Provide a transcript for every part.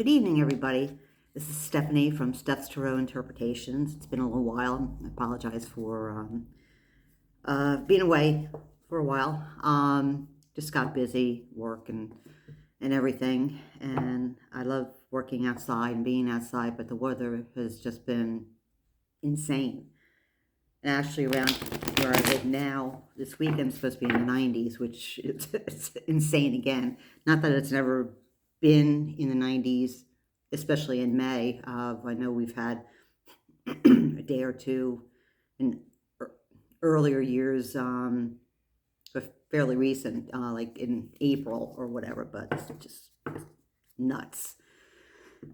Good evening, everybody. This is Stephanie from Steph's Tarot Interpretations. It's been a little while. I apologize for being away for a while. Just got busy, work and everything. And I love working outside and being outside, but the weather has just been insane. And actually, around where I live now, this weekend's supposed to be in the 90s, which it's insane again. Not that it's never been in the 90s, especially in May. I know we've had a day or two in earlier years, but fairly recent, like in April or whatever, but it's just nuts.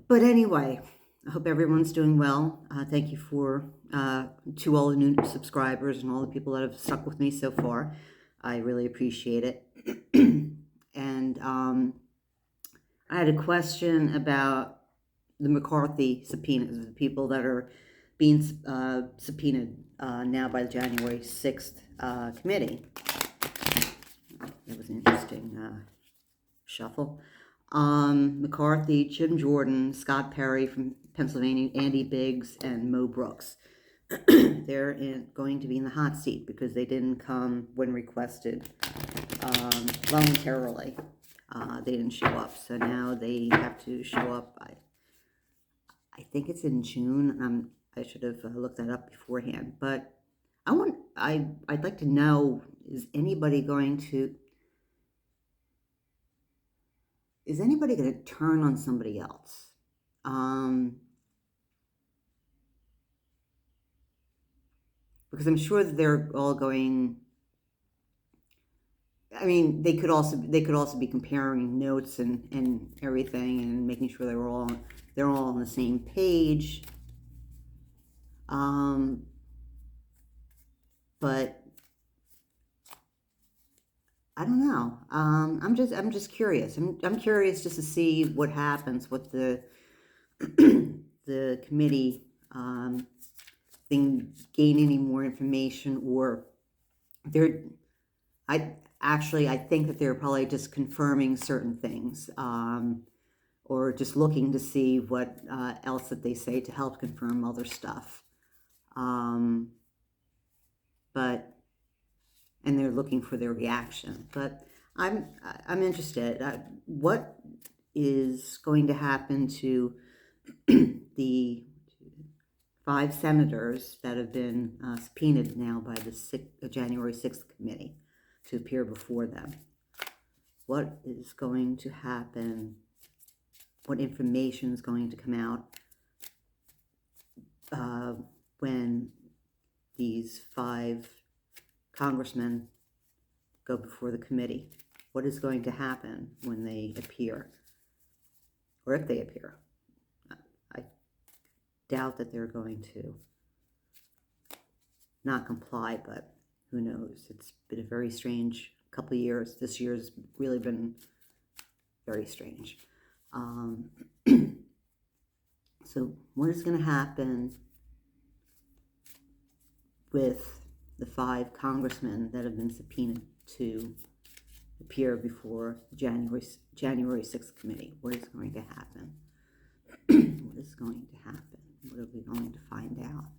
But anyway, I hope everyone's doing well. Thank you to all the new subscribers and all the people that have stuck with me so far. I really appreciate it. And I had a question about the McCarthy subpoenas, the people that are being subpoenaed now by the January 6th committee. It was an interesting shuffle. McCarthy, Jim Jordan, Scott Perry from Pennsylvania, Andy Biggs, and Mo Brooks. They're going to be in the hot seat because they didn't come when requested voluntarily. They didn't show up, so now they have to show up. I think it's in June. I should have looked that up beforehand, but I'd like to know: is anybody going to turn on somebody else? Because I'm sure that they're all going. I mean, they could also be comparing notes and everything and making sure they're all on the same page. But I don't know. I'm just curious. I'm curious just to see what happens with the the committee thing, gain any more information, or I think that they're probably just confirming certain things, or just looking to see what else that they say to help confirm other stuff. And they're looking for their reaction. But I'm interested. What is going to happen to the 5 senators that have been subpoenaed now by the January 6th committee to appear before them? What is going to happen? What information is going to come out when these 5 congressmen go before the committee? What is going to happen when they appear, or if they appear? I doubt that they're going to not comply, but who knows? It's been a very strange couple of years. This year's really been very strange. So what is going to happen with the 5 congressmen that have been subpoenaed to appear before January 6th committee? What is going to happen? What is going to happen? What are we going to find out?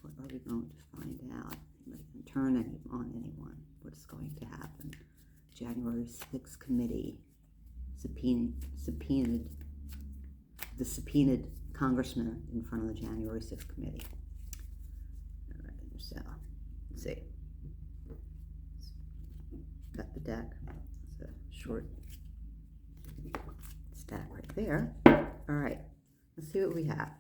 What are we going to find out? Anybody can turn on anyone. What's going to happen? January 6th committee subpoenaed the subpoenaed congressman in front of the January 6th committee. All right, so let's see. Got the deck. It's a short stack right there. All right, let's see what we have.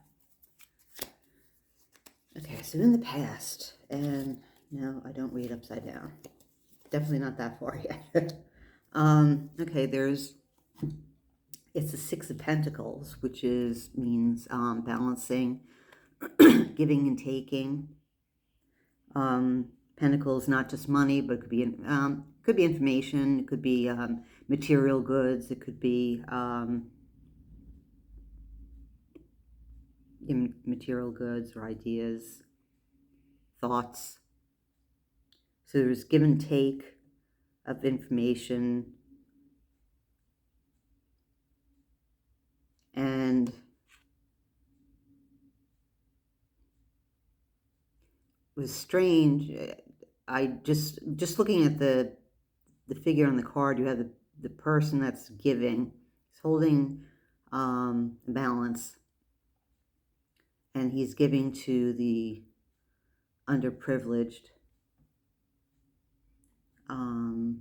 Okay, so in the past, and no, I don't read upside down. Definitely not that far yet. Okay, it's the 6 of Pentacles, which means balancing, giving and taking. Pentacles, not just money, but it could be information, it could be material goods, it could be material goods or ideas, thoughts. So there's give and take of information, was strange. I just looking at the figure on the card, you have the person that's giving, he's holding a balance, and he's giving to the underprivileged, to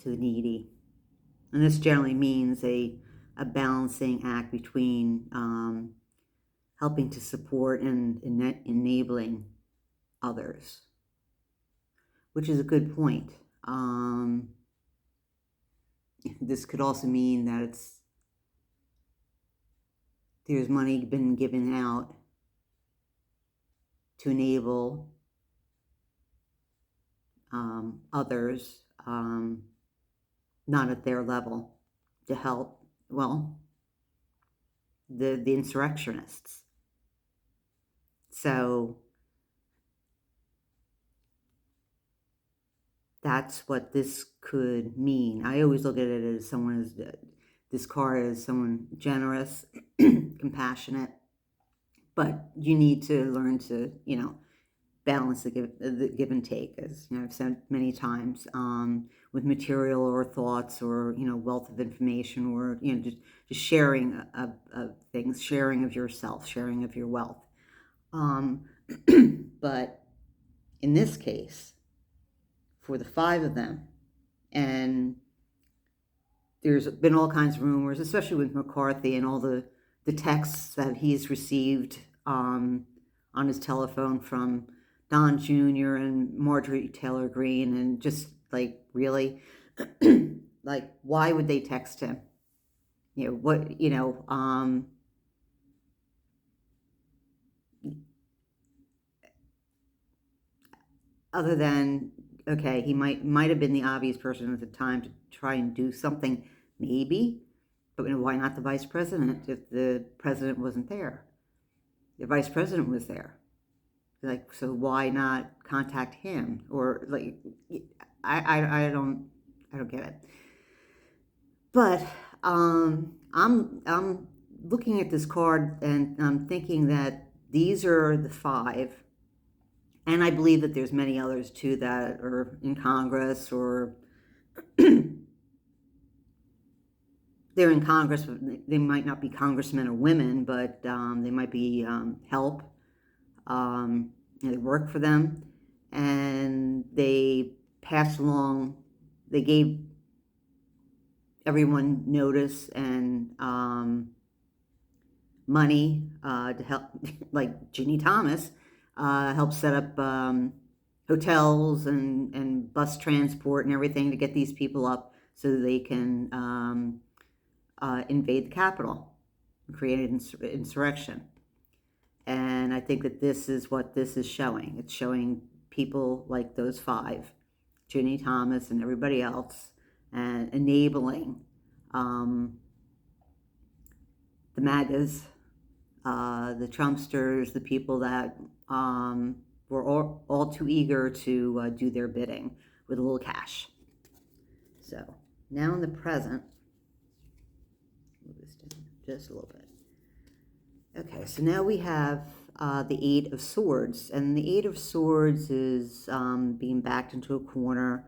the needy. And this generally means a balancing act between helping to support and enabling others, which is a good point. This could also mean that there's money been given out to enable others not at their level to help, well, the insurrectionists. So that's what this could mean. I always look at it as this card as someone generous, compassionate, but you need to learn to, balance the give and take, as I've said many times, with material or thoughts or wealth of information, or just sharing of things, sharing of yourself, sharing of your wealth. But in this case, for the 5 of them, and there's been all kinds of rumors, especially with McCarthy and all the texts that he's received on his telephone from Don Jr. and Marjorie Taylor Greene, and just like, really, like, why would they text him? Other than, okay, he might have been the obvious person at the time to try and do something, maybe, but why not the vice president if the president wasn't there? The vice president was there. Like, so why not contact him? Or like, I don't get it. But I'm looking at this card, and I'm thinking that these are the 5, and I believe that there's many others too that are in Congress, or they're in Congress, but they might not be congressmen or women, but they might be help. They work for them, and they passed along, they gave everyone notice and money to help, like Ginny Thomas helped set up hotels and bus transport and everything to get these people up so that they can invade the Capitol and create an insurrection. And I think that this is what this is showing. It's showing people like those 5, Ginny Thomas and everybody else, and enabling the MAGAs, the Trumpsters, the people that were all too eager to do their bidding with a little cash. So now in the present, move this down just a little bit. Okay, so now we have the 8 of Swords, and the 8 of Swords is being backed into a corner,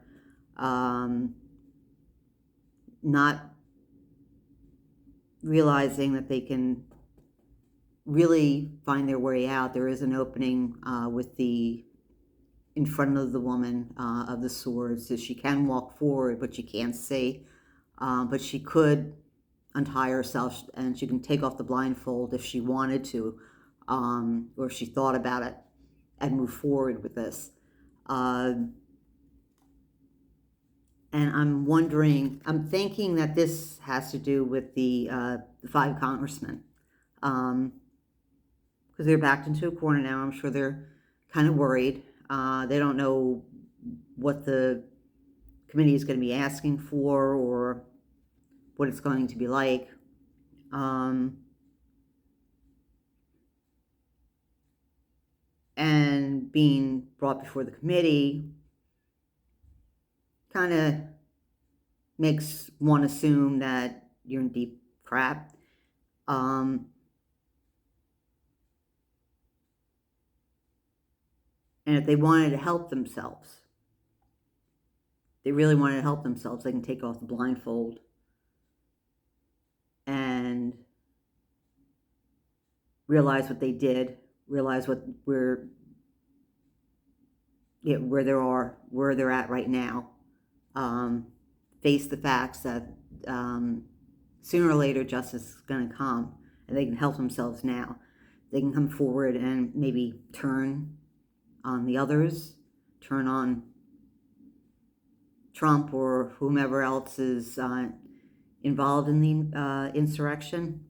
not realizing that they can really find their way out. There is an opening with in front of the woman of the swords, so she can walk forward, but she can't see. But she could untie herself, and she can take off the blindfold if she wanted to, or if she thought about it, and move forward with this. And I'm thinking that this has to do with the 5 congressmen, because they're backed into a corner now. I'm sure they're kind of worried. They don't know what the committee is going to be asking for, or what it's going to be like. And being brought before the committee kind of makes one assume that you're in deep crap. And if they wanted to help themselves, they really wanted to help themselves, they can take off the blindfold and realize what they did, realize where they're at right now, face the facts that sooner or later justice is going to come, and they can help themselves now. They can come forward and maybe turn on the others, turn on Trump or whomever else is involved in the insurrection.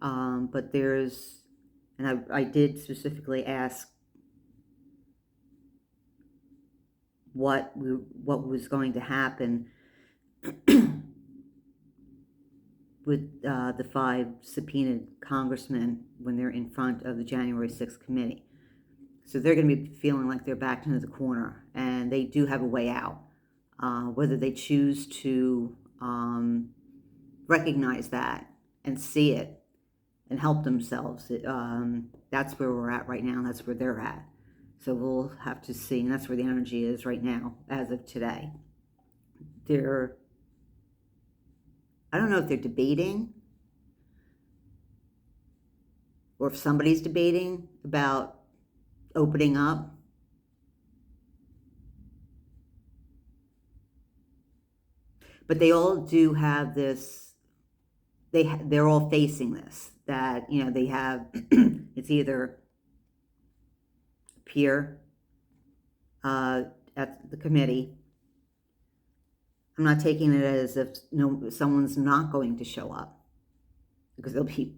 But there's, and I did specifically ask what was going to happen with the 5 subpoenaed congressmen when they're in front of the January 6th committee. So they're going to be feeling like they're backed into the corner, and they do have a way out. Whether they choose to recognize that and see it and help themselves, that's where we're at right now, and that's where they're at. So we'll have to see, and that's where the energy is right now, as of today. I don't know if they're debating or if somebody's debating about opening up. But they all do have this, they're all facing this, that, they have, it's either appear at the committee. I'm not taking it as if someone's not going to show up, because they'll be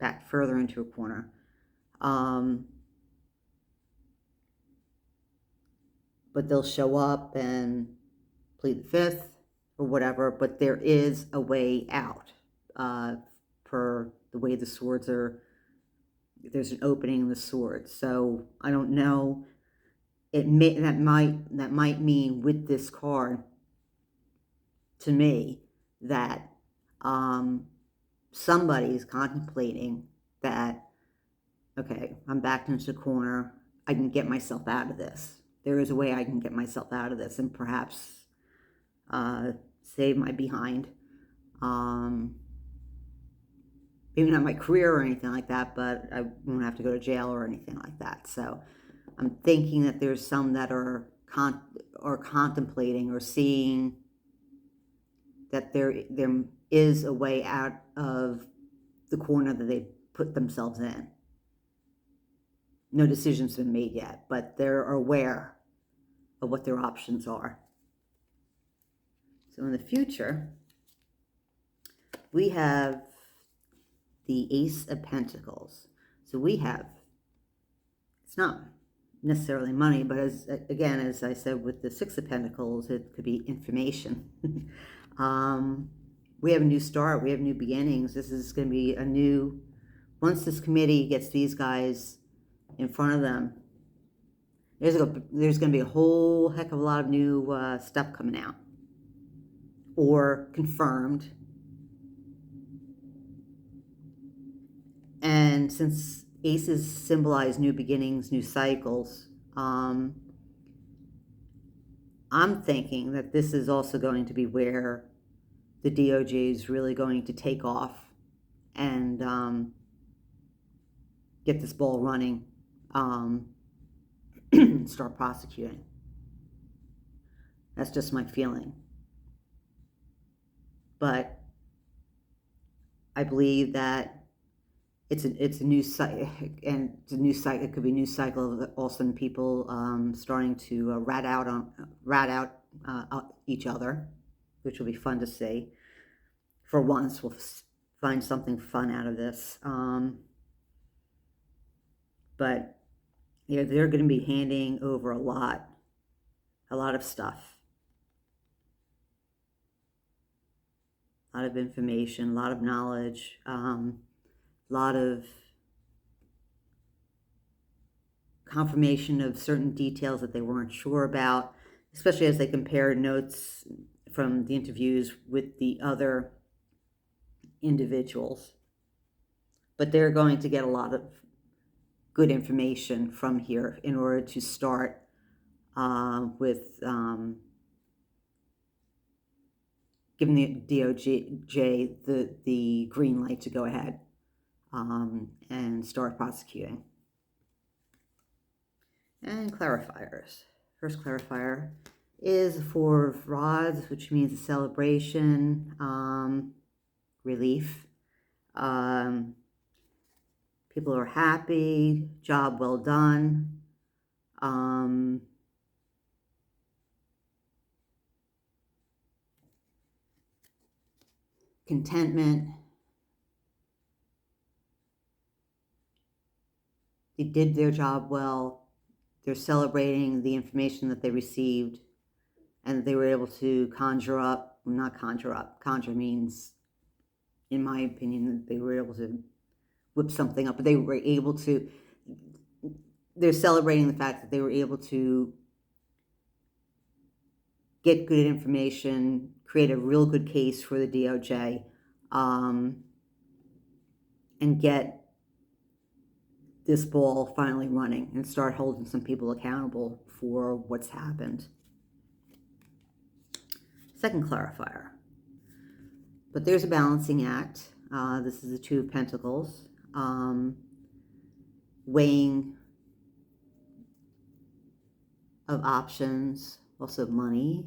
backed further into a corner. But they'll show up and plead the fifth or whatever, but there is a way out, per the way the swords are. There's an opening in the swords. So I don't know. That might mean with this card, to me, that somebody's contemplating that, okay, I'm backed into the corner, I can get myself out of this. There is a way I can get myself out of this and perhaps save my behind. Maybe not my career or anything like that, but I won't have to go to jail or anything like that. So I'm thinking that there's some that are contemplating or seeing that there is a way out of the corner that they put themselves in. No decision's been made yet, but they're aware of what their options are. So in the future, we have the Ace of Pentacles. So we have, it's not necessarily money, but as I said, with the Six of Pentacles, it could be information. We have a new start. We have new beginnings. This is going to be a new, once this committee gets these guys in front of them, there's going to be a whole heck of a lot of new stuff coming out or confirmed. And since aces symbolize new beginnings, new cycles, I'm thinking that this is also going to be where the DOJ is really going to take off and get this ball running, start prosecuting. That's just my feeling. But I believe that it's a new cycle, and it's a new cycle. It could be a new cycle of all of a sudden people starting to rat out each other, which will be fun to see. For once, we'll find something fun out of this. But they're going to be handing over a lot of stuff, a lot of information, a lot of knowledge. A lot of confirmation of certain details that they weren't sure about, especially as they compare notes from the interviews with the other individuals. But they're going to get a lot of good information from here in order to start with giving the DOJ the green light to go ahead and start prosecuting. And clarifiers. First clarifier is for rods, which means a celebration, relief. People are happy, job well done. Contentment. They did their job well. They're celebrating the information that they received, and they were able to conjure means, in my opinion, that they were able to whip something up, but they were able to, they're celebrating the fact that they were able to get good information, create a real good case for the DOJ, and get this ball finally running and start holding some people accountable for what's happened. Second clarifier. But there's a balancing act. This is the Two of Pentacles. Weighing of options, also money.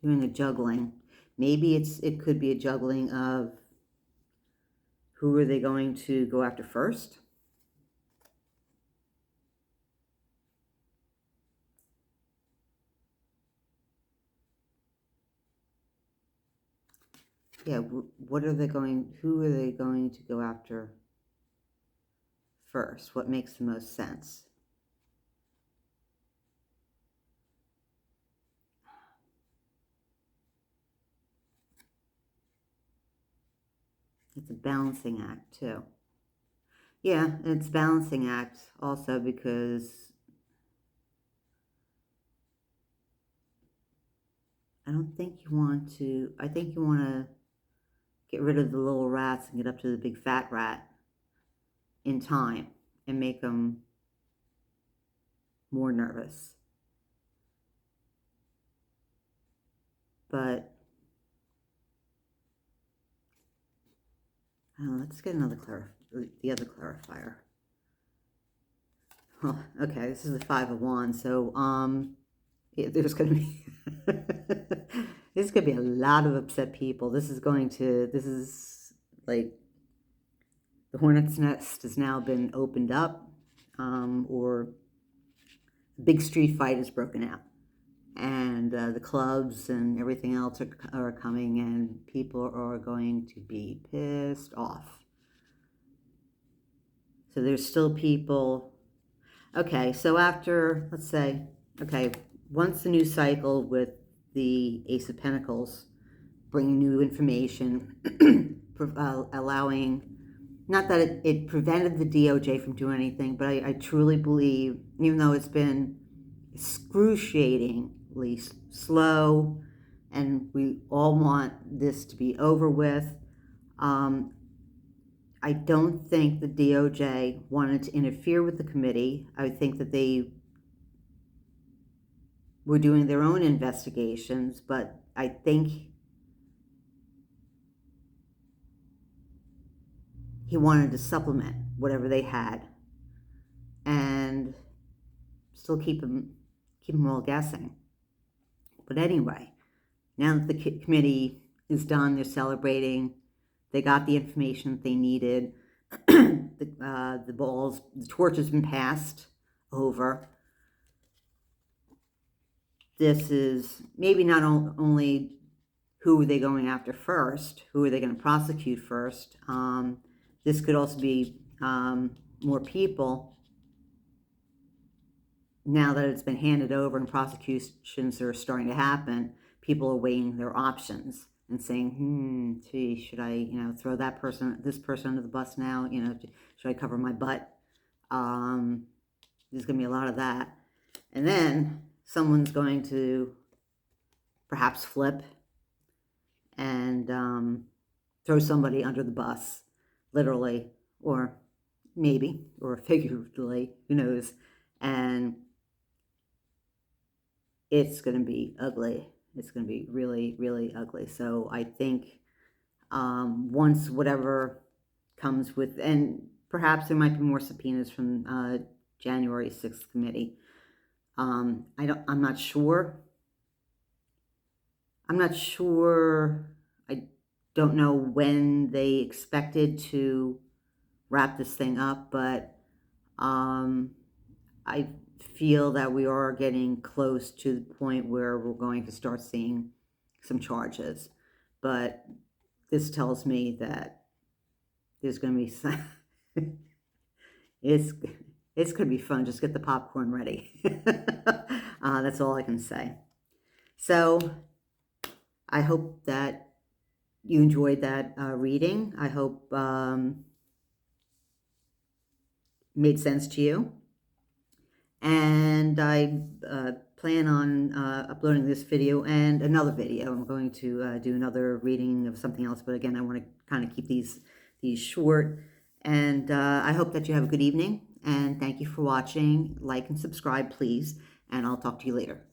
Doing a juggling. Maybe it could be a juggling of who are they going to go after first? Yeah, who are they going to go after first? What makes the most sense? It's a balancing act too. Yeah, it's a balancing act also because I think you want to get rid of the little rats and get up to the big fat rat in time and make them more nervous. But let's get the other clarifier. Oh, okay, this is the Five of Wands, so yeah, there's going to be there's going to be a lot of upset people. This is like the hornet's nest has now been opened up, or a big street fight has broken out, and the clubs and everything else are coming, and people are going to be pissed off. So there's still people. Okay, so after, let's say, once the new cycle with the Ace of Pentacles, bringing new information, allowing, not that it prevented the DOJ from doing anything, but I truly believe, even though it's been excruciatingly slow, and we all want this to be over with, I don't think the DOJ wanted to interfere with the committee. I think that they were doing their own investigations, but I think he wanted to supplement whatever they had and still keep them all guessing. But anyway, now that the committee is done, they're celebrating, they got the information that they needed, the torch has been passed over. This is maybe not only who are they going after first, who are they going to prosecute first. This could also be more people. Now that it's been handed over and prosecutions are starting to happen, people are weighing their options and saying, gee, should I, throw this person under the bus now? Should I cover my butt? There's going to be a lot of that. And then someone's going to perhaps flip and throw somebody under the bus, literally, or maybe, or figuratively, who knows, and it's going to be ugly. It's going to be really, really ugly. So I think once whatever comes with, and perhaps there might be more subpoenas from January 6th committee. I'm not sure. I don't know when they expected to wrap this thing up, but I feel that we are getting close to the point where we're going to start seeing some charges. But this tells me that there's going to be some, it's going to be fun. Just get the popcorn ready. That's all I can say. So I hope that you enjoyed that reading. I hope made sense to you. And I plan on uploading this video and another video. I'm going to do another reading of something else, but again, I want to kind of keep these short. And I hope that you have a good evening, and thank you for watching. Like and subscribe, please, and I'll talk to you later.